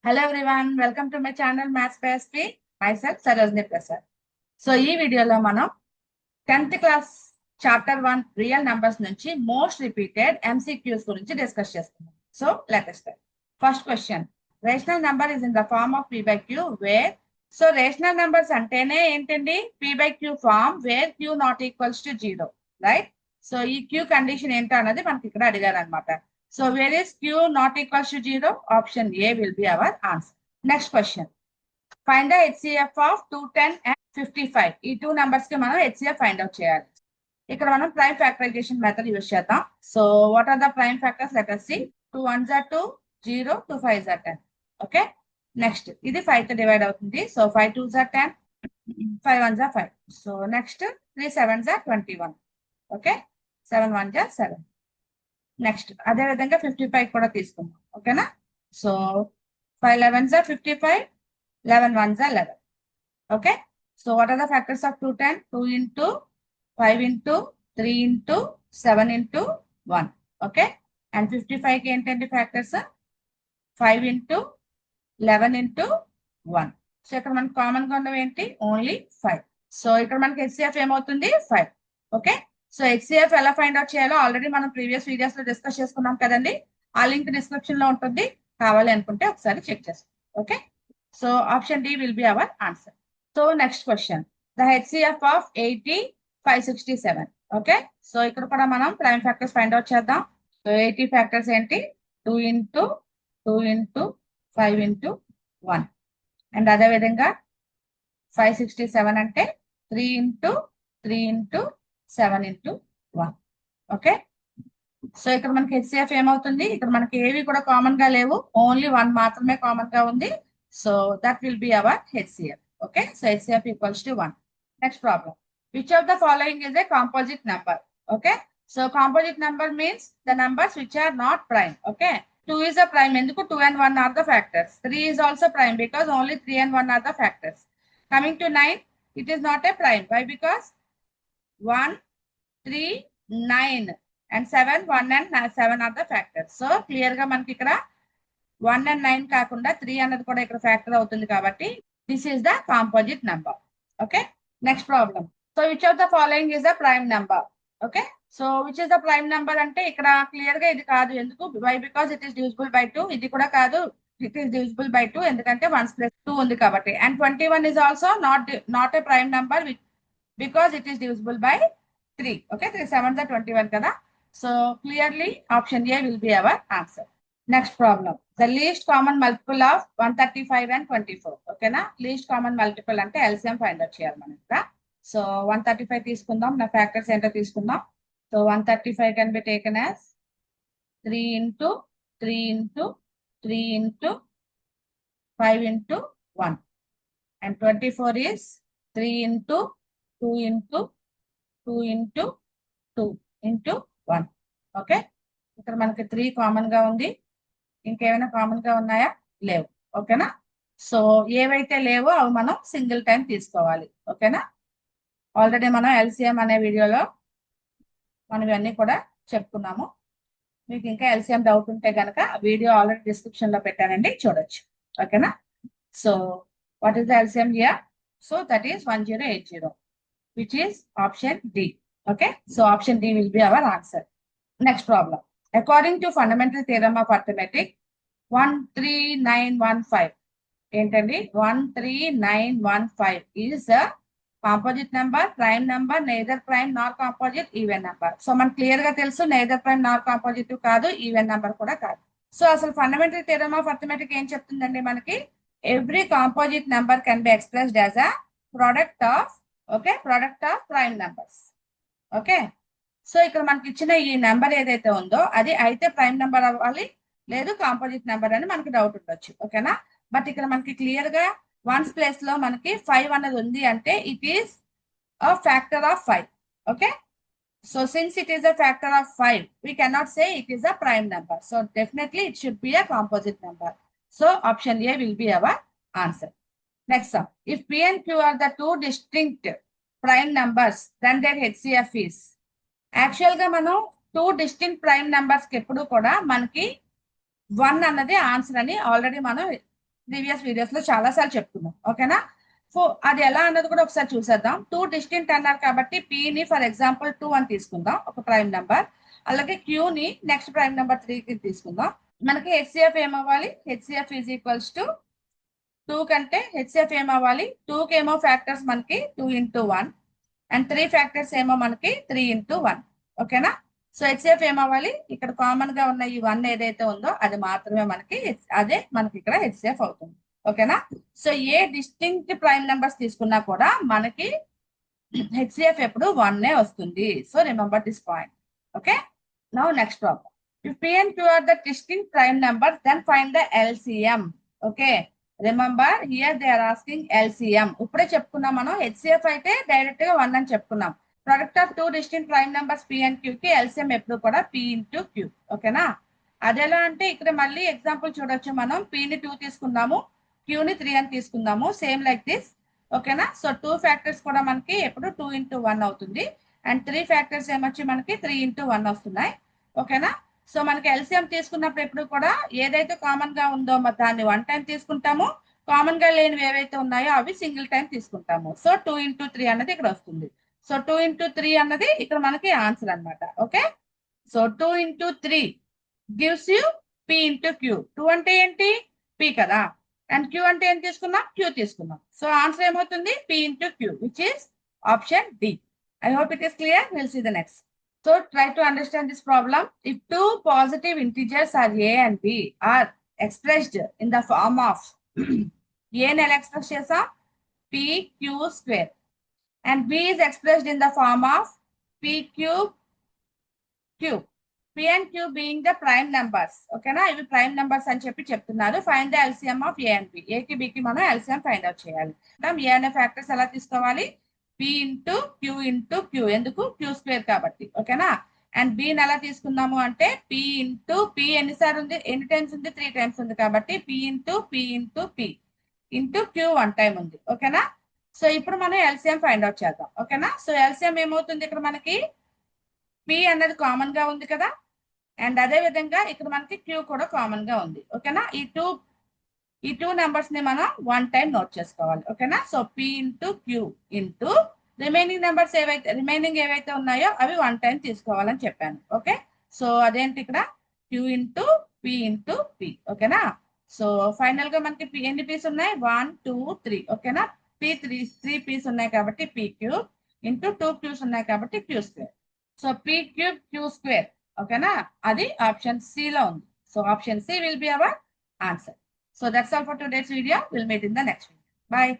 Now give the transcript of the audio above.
Hello everyone, welcome to my channel Maths PSP. Myself Sarojini Prasad. So ఈ వీడియోలో మనం 10th class chapter 1 real numbers నుంచి most repeated MCQs గురించి discuss చేస్తున్నాం. So let us start. First question, rational number is in the form of p by q where. So rational numbers అంటేనే ఏంటండి, p by q form where q not equals to 0, right? So ఈ q condition ఏంటో అన్నది మనకి ఇక్కడ అడిగారు అనమాట. So where is q not equals to 0? Option A will be our answer. Next question. Find the HCF of 210 and 55. ఈ two numbers కి మనం HCF ఫైండ్ అవుట్ చేయాలి. ఇక్కడ మనం ప్రైమ్ ఫ్యాక్టరైజేషన్ మెథడ్ యూజ్ చేద్దాం. So what are the prime factors? Let us see. 2 1s are 2, 0, 2 5s are 10. Okay, next ఇది 5 తో divide అవుతుంది. So 5 2s are 10, 5 1s are 5. So next 3 7s are 21. Okay, 7 1s are 7. Next అదే విధంగా 55 కూడా తీసుకుందాం. ఓకేనా? So 5 11s are 55, 11 1s are 11. Okay, so what are the factors of 210? 2 into 5 into 3 into 7 into 1. Okay, and 55 కి ఏంటంటే factors 5 into 11 into 1. So ఇక్కడ మనకి common గా ఉన్నవి ఏంటి? ఓన్లీ 5. సో ఇక్కడ మనకి HCF ఏమవుతుంది? 5. ఓకే, సో HCF ఎలా ఫైండ్ అవుట్ చేయాలో ఆల్రెడీ మనం ప్రీవియస్ వీడియోస్ లో డిస్కస్ చేసుకున్నాం కదండి. ఆ లింక్ డిస్క్రిప్షన్ లో ఉంటుంది, కావాలి అనుకుంటే ఒకసారి చెక్ చేసుకోండి. Okay, so option D will be our answer. So next question, the HCF of 80 567. Okay, so ఇక్కడ కూడా మనం ప్రైమ్ ఫ్యాక్టర్స్ ఫైండ్ అవుట్ చేద్దాం. సో 80 ఫ్యాక్టర్స్ ఏంటి? 2 into 2 into 5 into 1. అండ్ అదే విధంగా 567 అంటే 3 into 3 into 7 into 1. Okay, so ఇక్కడ మనకి HCF ఏమవుతుంది? ఇక్కడ మనకి ఏవి కూడా కామన్ గా లేవు, ఓన్లీ 1 మాత్రమే కామన్ గా ఉంది. So that will be our HCF. Okay, so HCF equals to 1. Next problem, which of the following is a composite number? Okay, so composite number means the numbers which are not prime. Okay, 2 is a prime, ఎందుకు 2 and 1 are the factors. 3 is also prime because only 3 and 1 are the factors. Coming to 9, it is not a prime. Why? Because 1 3 9 and 7 1 and 7 are the factors. So clear గా మనకి ఇక్కడ 1 and 9 కాకుండా 3 అన్నది కూడా ఇక్కడ factor అవుతుంది కాబట్టి this is the composite number. Okay, next problem, so which of the following is the prime number? Okay, so which is the prime number అంటే ఇక్కడ క్లియర్ గా ఇది కాదు, ఎందుకు? Why? Because it is divisible by 2. ఇది కూడా కాదు, it is divisible by 2 ఎందుకంటే 1 + 2 ఉంది కాబట్టి. And 21 is also not a prime number because it is divisible by 3. Okay, 3 7s are 21 kada. So clearly option A will be our answer. Next problem, the least common multiple of 135 and 24. Okay na, least common multiple ante LCM find out cheyali మనం ఇక్కడ. So 135 తీసుకుందాం, నా factors ఏంటో తీసుకుందాం. So 135 can be taken as 3 into 3 into 3 into 5 into 1, and 24 is 3 into 2 into 2 into 2 into 1. Okay, ఇక్కడ మనకి 3 common గా ఉంది, ఇంకేమైనా కామన్ గా ఉన్నాయా? లేవు. ఓకేనా, సో ఏవైతే లేవో అవి మనం సింగిల్ టైం తీసుకోవాలి. ఓకేనా, ఆల్రెడీ మనం LCM అనే వీడియోలో మనం ఇవన్నీ కూడా చెప్పుకున్నాము. మీకు ఇంకా LCM డౌట్ ఉంటే కనుక వీడియో ఆల్రెడీ డిస్క్రిప్షన్ లో పెట్టానండి, చూడొచ్చు. ఓకేనా, so what is the LCM here? So that is 1080, which is option D. Okay, so option D will be our answer. Next problem, according to fundamental theorem of arithmetic, 13915 ఏంటండి? 13915 is a composite number, prime number, neither prime nor composite, even number. So మనకు clear గా తెలుసు neither prime nor composite కాదు, even number కూడా కాదు. So అసలు fundamental theorem of arithmetic ఏం చెప్తుందండి మనకి? Every composite number can be expressed as a product of, okay, product of prime numbers. Okay, so ఇక్కడ మనకి ఇచ్చిన ఈ నెంబర్ ఏదైతే ఉందో అది అయితే ప్రైమ్ నెంబర్ అవ్వాలి, లేదు కాంపోజిట్ నెంబర్ అని మనకి డౌట్ ఉండొచ్చు. ఓకేనా, బట్ ఇక్కడ మనకి క్లియర్ గా 1's ప్లేస్ లో మనకి 5 అన్నది ఉంది అంటే it is a factor of 5. Okay, so since it is a factor of 5 we cannot say it is a prime number, so definitely it should be a composite number. So option A will be our answer. Next sum, if P and Q are the two distinct prime numbers, then their HCF is. Actual గా మనం 2 distinct prime numbers కి ఎప్పుడు కూడా మనకి 1 అన్నది answer అని already మనం previous videos లో చాలా సార్లు చెప్పుకున్నాం. ఓకేనా? సో అది ఎలా అన్నది కూడా ఒకసారి చూసేద్దాం. 2 డిస్టింక్ట్ అన్నారు కాబట్టి P ని ఫర్ ఎగ్జాంపుల్ 2 అని తీసుకుందాం, ఒక ప్రైమ్ నెంబర్. అలాగే Q ని నెక్స్ట్ ప్రైమ్ నెంబర్ 3 కి తీసుకుందాం. మనకి హెచ్సిఎఫ్ ఏమవ్వాలి? హెచ్సిఎఫ్ ఈజ్ ఈక్వల్స్ టు 2 కంటే హెచ్సిఎఫ్ ఏమవ్వాలి? 2 కి ఏమో ఫ్యాక్టర్స్ మనకి 2 ఇంటూ 1 అండ్ 3 ఫ్యాక్టర్స్ ఏమో మనకి 3 ఇంటూ 1. ఓకేనా? సో హెచ్సిఎఫ్ ఏమవ్వాలి? ఇక్కడ కామన్ గా ఉన్న ఈ 1 ఏదైతే ఉందో అది మాత్రమే మనకి అదే మనకి ఇక్కడ హెచ్సిఎఫ్ అవుతుంది. ఓకేనా? సో ఏ డిస్టింక్ట్ ప్రైమ్ నెంబర్స్ తీసుకున్నా కూడా మనకి హెచ్సిఎఫ్ ఎప్పుడు 1 వస్తుంది. So remember this point. Okay, now next problem. If P and Q are the distinct prime numbers, then find the LCM. Okay, remember here they are asking LCM. ఇప్పుడే చెప్పుకున్నాం మనం, HCF అయితే direct గా 1 అని చెప్పుకున్నాం. Product of 2 distinct prime numbers P and Q కి LCM ఎప్పుడు కూడా P ఇంటూ Q. ఓకేనా? అదెలా అంటే ఇక్కడ మళ్ళీ ఎగ్జాంపుల్ చూడొచ్చు మనం. P ని 2 తీసుకుందాము, Q ని 3 అని తీసుకుందాము, సేమ్ లైక్ దిస్. ఓకేనా? సో 2 ఫ్యాక్టర్స్ కూడా మనకి ఎప్పుడు 2 ఇంటూ 1 అవుతుంది అండ్ 3 ఫ్యాక్టర్స్ ఏమొచ్చి మనకి 3 ఇంటూ 1 వస్తున్నాయి. ఓకేనా? సో మనకి ఎల్సిఎం తీసుకున్నప్పుడు ఎప్పుడు కూడా ఏదైతే కామన్ గా ఉందో దాన్ని 1 టైం తీసుకుంటాము, కామన్ గా లేనివి ఏవైతే ఉన్నాయో అవి సింగిల్ టైం తీసుకుంటాము. సో 2 ఇంటూ 3 అన్నది ఇక్కడ వస్తుంది. సో 2 ఇంటూ 3 అన్నది ఇక్కడ మనకి ఆన్సర్ అన్నమాట. Okay, so 2 into 3 gives you P into Q. 2 అంటే ఏంటి? P కదా, అండ్ Q అంటే ఏం తీసుకున్నాం? Q తీసుకున్నాం. సో ఆన్సర్ ఏమవుతుంది? P into Q, which is option D. I hope it is clear. We'll see the next. So try to understand this problem. If 2 positive integers are A and B are expressed in the form of A ని ఎలా express చేసాం? PQ square and B is expressed in the form of PQ cube. P and Q being the prime numbers. ఓకేనా? ఇవి prime numbers అని చెప్తున్నారు. Find the LCM of A and B. A కి B కి మనం LCM find out చేయాలి. A అనే factors ఎలా తీసుకోవాలి? P into Q into Q. ఎందుకు? Q స్క్వేర్ కాబట్టి. ఓకేనా? అండ్ B ని ఎలా తీసుకున్నాము అంటే P ఇంటూ P ఎన్నిసార్లు ఉంది? ఎన్ని టైమ్స్ ఉంది? 3 టైమ్స్ ఉంది కాబట్టి P into P into P into Q 1 time ఉంది. ఓకేనా? సో ఇప్పుడు మనం ఎల్సిఎం ఫైండ్ అవుట్ చేద్దాం. ఓకేనా? సో ఎల్సిఎం ఏమవుతుంది? ఇక్కడ మనకి P అన్నది కామన్ గా ఉంది కదా, అండ్ అదే విధంగా ఇక్కడ మనకి Q కూడా కామన్ గా ఉంది. ఓకేనా? ఈ టూ నెంబర్స్ ని మనం 1 టైం నోట్ చేసుకోవాలి. ఓకేనా? So P into Q into remaining ఏవైతే ఉన్నాయో అవి 1 టైం తీసుకోవాలని చెప్పాను. ఓకే, సో అదేంటి ఇక్కడ Q into P into P. ఓకేనా? సో ఫైనల్ గా మనకి ఎన్ని పీస్ ఉన్నాయి? 1 2 3. ఓకేనా? త్రీ పీస్ ఉన్నాయి కాబట్టి PQ ఇంటూ 2 Qs ఉన్నాయి కాబట్టి Q square. So P cube Q square. ఓకేనా? అది ఆప్షన్ సి లో ఉంది. So option C will be our answer. So that's all for today's video. We'll meet in the next video. Bye.